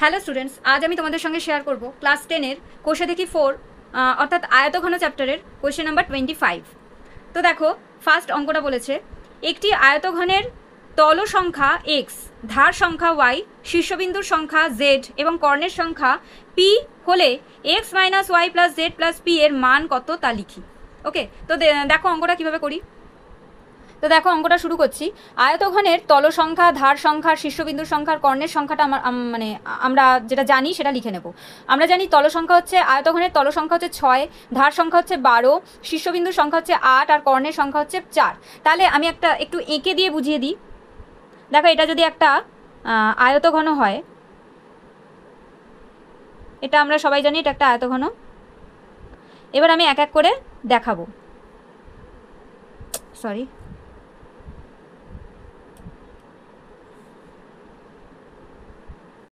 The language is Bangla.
হ্যালো স্টুডেন্টস, আজ আমি তোমাদের সঙ্গে শেয়ার করব ক্লাস 10-এর কোষে দেখি 4 অর্থাৎ আয়তঘন চ্যাপ্টারের কোয়েশ্চেন নাম্বার 25। তো দেখো, ফার্স্ট অঙ্কটা বলেছে একটি আয়তঘনের তল সংখ্যা x, ধার সংখ্যা y, শীর্ষবিন্দুর সংখ্যা z এবং কর্ণের সংখ্যা p হলে x minus Y plus Z plus P এর মান কত তা লিখি। ওকে, তো দেখো অঙ্কটা কীভাবে করি। তো দেখো অঙ্কটা শুরু করছি। আয়তঘনের তল সংখ্যা, ধার সংখ্যা, শীর্ষবিন্দুর সংখ্যার কর্ণের সংখ্যাটা মানে আমরা যেটা জানি সেটা লিখে নেব। আমরা জানি তল সংখ্যা হচ্ছে, আয়তঘনের তল সংখ্যা হচ্ছে 6, ধার সংখ্যা হচ্ছে 12, শীর্ষবিন্দুর সংখ্যা হচ্ছে 8 আর কর্ণের সংখ্যা হচ্ছে 4। তাহলে আমি একটু এঁকে দিয়ে বুঝিয়ে দিই। দেখো, এটা যদি একটা আয়তঘন হয়, এটা আমরা সবাই জানি এটা একটা আয়তঘন। এবার আমি এক এক করে দেখাবো। সরি,